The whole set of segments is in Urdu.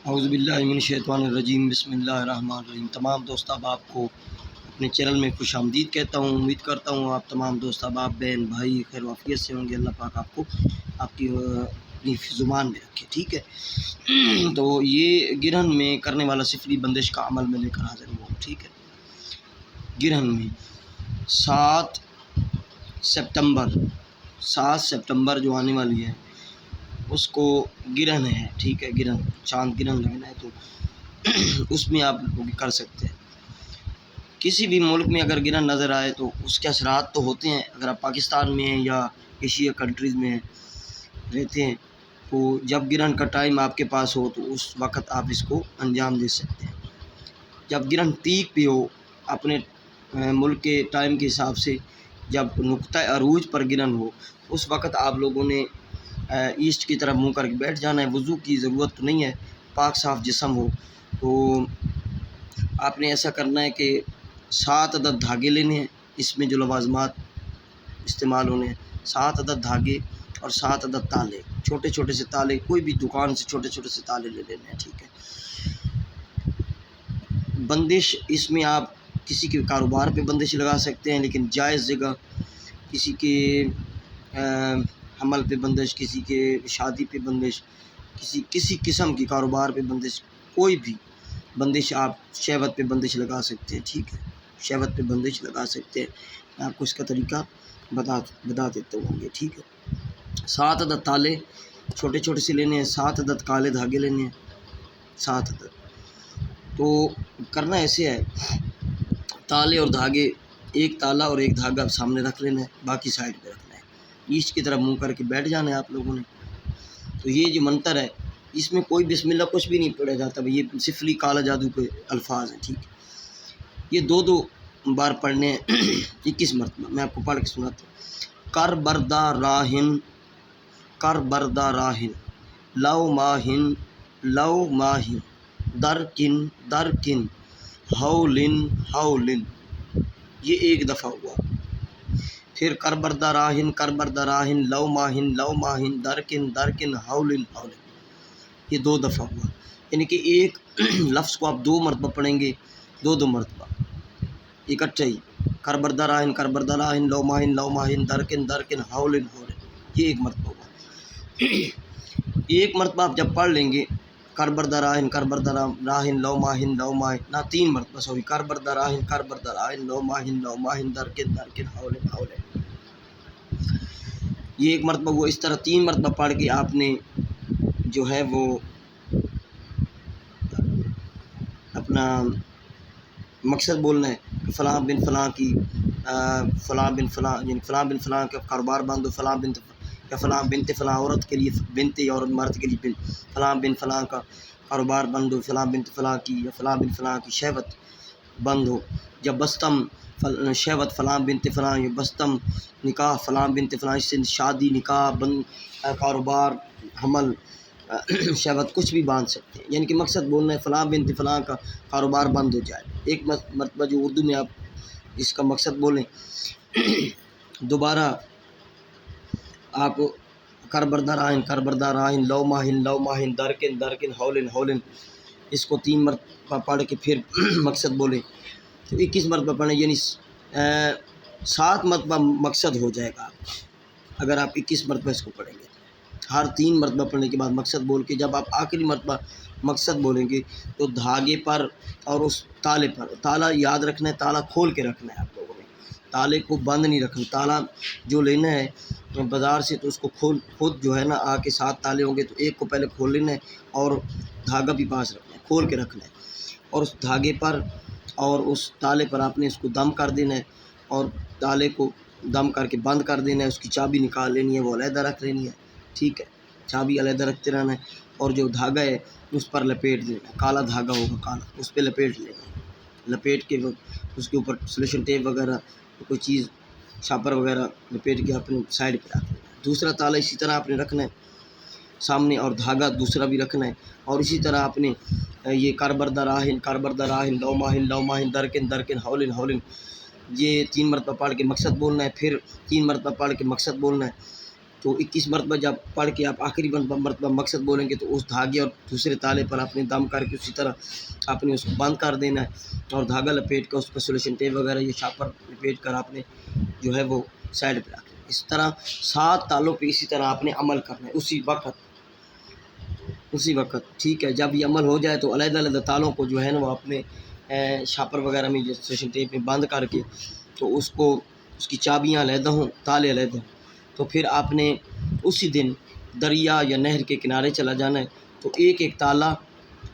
اعوذ باللہ من الشیطان الرجیم، بسم اللہ الرحمن الرحیم۔ تمام دوست احباب کو اپنے چینل میں خوش آمدید کہتا ہوں۔ امید کرتا ہوں آپ تمام دوست احباب بہن بھائی خیر و عافیت سے ہوں گے۔ اللہ پاک آپ کو آپ کی اپنی زبان میں رکھے، ٹھیک ہے۔ تو یہ گرہن میں کرنے والا سفلی بندش کا عمل میں لے کر حاضر ہوا ہوں، ٹھیک ہے۔ گرہن میں 7 ستمبر جو آنے والی ہے اس کو گرہن ہے، ٹھیک ہے۔ گرہن چاند گرہن لگنا ہے تو اس میں آپ لوگ کر سکتے ہیں۔ کسی بھی ملک میں اگر گرہن نظر آئے تو اس کے اثرات تو ہوتے ہیں۔ اگر آپ پاکستان میں ہیں یا ایشیا کنٹریز میں رہتے ہیں تو جب گرہن کا ٹائم آپ کے پاس ہو تو اس وقت آپ اس کو انجام دے سکتے ہیں۔ جب گرہن پیک پہ ہو اپنے ملک کے ٹائم کے حساب سے، جب نقطہ عروج پر گرہن ہو اس وقت آپ لوگوں نے ایسٹ کی طرف منہ کر کے بیٹھ جانا ہے۔ وضو کی ضرورت تو نہیں ہے، پاک صاف جسم ہو تو آپ نے ایسا کرنا ہے کہ 7 عدد دھاگے لینے ہیں۔ اس میں جو لوازمات استعمال ہونے ہیں 7 عدد دھاگے اور 7 عدد تالے، چھوٹے چھوٹے سے تالے، کوئی بھی دکان سے چھوٹے چھوٹے سے تالے لے لینے ہیں، ٹھیک ہے۔ بندش اس میں آپ کسی کے کاروبار پہ بندش لگا سکتے ہیں، لیکن جائز جگہ، کسی کے حمل پہ بندش، کسی کے شادی پہ بندش، کسی قسم کی کاروبار پہ بندش، کوئی بھی بندش آپ شہوت پہ بندش لگا سکتے ہیں، ٹھیک ہے۔ شہوت پہ بندش لگا سکتے ہیں، میں آپ کو اس کا طریقہ بتا دیتا ہوں یہ، ٹھیک ہے۔ 7 عدد تالے چھوٹے چھوٹے سے لینے ہیں، 7 عدد کالے دھاگے لینے ہیں، 7 عدد۔ تو کرنا ایسے ہے، تالے اور دھاگے، ایک تالا اور ایک دھاگا سامنے رکھ لینا ہے، باقی سائڈ پہ رکھنا ہے۔ ایسٹ کی طرف منہ کر کے بیٹھ جانا ہے آپ لوگوں نے۔ تو یہ جو منتر ہے اس میں کوئی بسم اللہ کچھ بھی نہیں پڑھا جاتا، یہ سفلی کالا جادو کے الفاظ ہیں، ٹھیک ہے۔ یہ 2 بار پڑھنے ہیں 21 مرتبہ، میں آپ کو پڑھ کے سناتا ہوں۔ کر بردہ راہن لو ماہن در کن ہولن، یہ ایک دفعہ ہوا۔ پھر کر بردہ راہن لو ماہن در کن ہولن، یہ 2 دفعہ ہوا۔ یعنی کہ ایک لفظ کو آپ 2 مرتبہ پڑھیں گے، 2 مرتبہ اکٹھے ہی۔ کر بردہ راہن لو ماہن در کن ہولن، یہ 1 مرتبہ ہوا۔ 1 مرتبہ آپ جب پڑھ لیں گے کر بردہ راہن لو ماہن 3 مرتبہ، کر بردہ راہن لو ماہن در کن ہولن، یہ 1 مرتبہ وہ۔ اس طرح 3 مرتبہ پڑھ کے آپ نے جو ہے وہ اپنا مقصد بولنا ہے کہ فلاں بن فلاں کی یعنی فلاں بن فلاں کا کاروبار بند ہو، فلاں بنت فلاں عورت کے لیے، بنت عورت مرد کے لیے فلاں بن فلاں کا کاروبار بند ہو، فلاں بنت فلاں کی یا فلاں بن فلاں کی شہوت بند ہو۔ جب بستم شہوت فلاں بنت فلاں، یا بستم نکاح فلاں بنت فلاں، اس سے شادی، نکاح، کاروبار، حمل، شہوت کچھ بھی باندھ سکتے ہیں۔ یعنی کہ مقصد بولنا ہے فلاں بنت فلاں کا کاروبار بند ہو جائے، 1 مرتبہ جو اردو میں آپ اس کا مقصد بولیں۔ دوبارہ آپ کر بردہ راہن لو ماہن در کن ہولن، اس کو 3 مرتبہ پڑھ کے پھر مقصد بولیں تو 21 مرتبہ پڑھیں، یعنی 7 مرتبہ مقصد ہو جائے گا آپ کا اگر آپ 21 مرتبہ اس کو پڑھیں گے۔ ہر 3 مرتبہ پڑھنے کے بعد مقصد بول کے جب آپ آخری مرتبہ مقصد بولیں گے تو دھاگے پر اور اس تالے پر، تالا یاد رکھنا ہے، تالا کھول کے رکھنا ہے آپ لوگوں نے، تالے کو بند نہیں رکھنا۔ تالا جو لینا ہے بازار سے تو اس کو خود جو ہے نا، آ کے 7 تالے ہوں گے تو ایک کو پہلے کھول لینا ہے اور دھاگا بھی پاس رکھنا ہے، کھول کے رکھنا ہے، اور اس دھاگے پر اور اس تالے پر آپ نے اس کو دم کر دینا ہے، اور تالے کو دم کر کے بند کر دینا ہے۔ اس کی چابی نکال لینی ہے، وہ علیحدہ رکھ لینی ہے، ٹھیک ہے۔ چابی علیحدہ رکھتے رہنا ہے، اور جو دھاگا ہے اس پر لپیٹ دینا ہے، کالا دھاگا ہوگا کالا، اس پہ لپیٹ لینا ہے۔ لپیٹ کے اس کے اوپر سلیوشن ٹیپ وغیرہ کوئی چیز چھاپر وغیرہ لپیٹ کے اپنے سائڈ پہ رکھ لینا ہے۔ دوسرا تالا اسی طرح آپ نے رکھنا ہے سامنے، اور دھاگا دوسرا بھی رکھنا ہے، اور اسی طرح آپ نے یہ کر بردہ راہن لو ماہن در کن ہولن، یہ 3 مرتبہ پڑھ کے مقصد بولنا ہے، پھر 3 مرتبہ پڑھ کے مقصد بولنا ہے، تو 21 مرتبہ جب پڑھ کے آپ آخری مرتبہ مقصد بولیں گے تو اس دھاگے اور دوسرے تالے پر آپ نے دم کر کے اسی طرح آپ نے اس کو بند کر دینا ہے اور دھاگا لپیٹ کر اس پر سولوشن ٹیپ وغیرہ یہ شاپر لپیٹ کر آپ نے جو ہے وہ سائڈ پہ رکھنا ہے۔ اس طرح 7 تالوں پہ اسی طرح آپ نے عمل کرنا ہے اسی وقت ٹھیک ہے۔ جب یہ عمل ہو جائے تو علیحدہ علیحدہ تالوں کو جو ہے نا وہ اپنے شاپر وغیرہ میں جو سولوشن ٹیپ میں بند کر کے تو اس کی چابیاں علیحدہ ہوں تالے علیحدہ ہوں، تو پھر آپ نے اسی دن دریا یا نہر کے کنارے چلا جانا ہے۔ تو ایک ایک تالا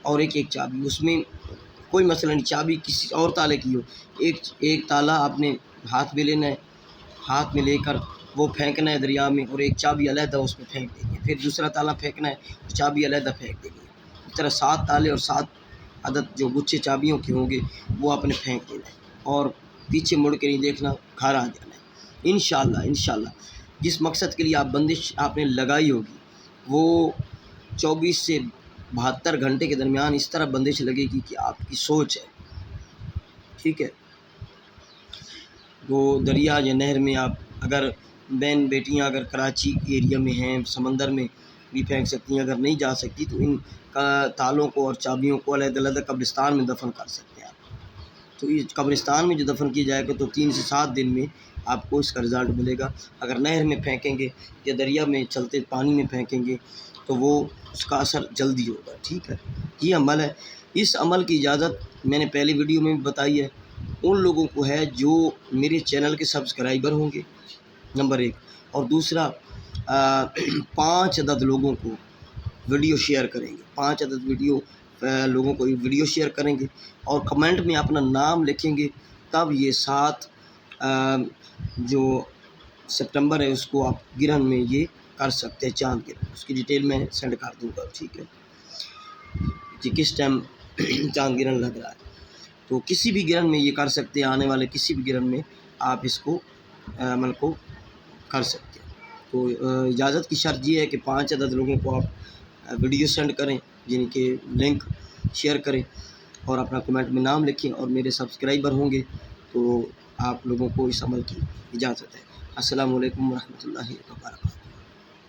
اور ایک ایک چابی، اس میں کوئی مسئلہ نہیں، چابی کسی اور تالے کی ہو، ایک تالا آپ نے ہاتھ میں لینا ہے، ہاتھ میں لے کر وہ پھینکنا ہے دریا میں، اور ایک چابی علیحدہ اس میں پھینک دینی ہے، پھر دوسرا تالا پھینکنا ہے، چابی علیحدہ پھینک دینی ہے۔ اس طرح 7 تالے اور 7 عدد جو گچھے چابیوں کے ہوں گے وہ آپ نے پھینک دینا ہے اور پیچھے مڑ کے نہیں دیکھنا، گھر آ جانا ہے انشاءاللہ۔ جس مقصد کے لیے بندش آپ نے لگائی ہوگی وہ 24 سے 72 گھنٹے کے درمیان اس طرح بندش لگے گی کہ آپ کی سوچ ہے، ٹھیک ہے۔ وہ دریا یا نہر میں آپ اگر بہن بیٹیاں اگر کراچی ایریا میں ہیں سمندر میں بھی پھینک سکتی ہیں، اگر نہیں جا سکتی تو ان تالوں کو اور چابیوں کو علیحدہ علیحدہ قبرستان میں دفن کر سکتے ہیں آپ۔ تو اس قبرستان میں جو دفن کی جائے گا تو 3 سے 7 دن میں آپ کو اس کا رزلٹ ملے گا۔ اگر نہر میں پھینکیں گے یا دریا میں چلتے پانی میں پھینکیں گے تو وہ اس کا اثر جلدی ہوگا، ٹھیک ہے۔ یہ عمل ہے، اس عمل کی اجازت میں نے پہلی ویڈیو میں بھی بتائی ہے، ان لوگوں کو ہے جو میرے چینل کے سبسکرائبر ہوں گے، نمبر 1، اور دوسرا 5 عدد لوگوں کو ویڈیو شیئر کریں گے، 5 عدد لوگوں کو ویڈیو شیئر کریں گے اور کمنٹ میں اپنا نام لکھیں گے، تب یہ 7 جو سپٹمبر ہے اس کو آپ گرہن میں یہ کر سکتے ہیں، چاند گرہن، اس کی ڈیٹیل میں سینڈ کر دوں گا، ٹھیک ہے، کہ کس ٹائم چاند گرہن لگ رہا ہے۔ تو کسی بھی گرہن میں یہ کر سکتے ہیں، آنے والے کسی بھی گرہن میں آپ اس کو عمل کو کر سکتے ہیں۔ تو اجازت کی شرط یہ ہے کہ 5 عدد لوگوں کو آپ ویڈیو سینڈ کریں، جن کے لنک شیئر کریں اور اپنا کمنٹ میں نام لکھیں، اور میرے سبسکرائبر ہوں گے تو آپ لوگوں کو اس عمل کی اجازت ہے۔ السلام علیکم ورحمۃ اللہ وبرکاتہ۔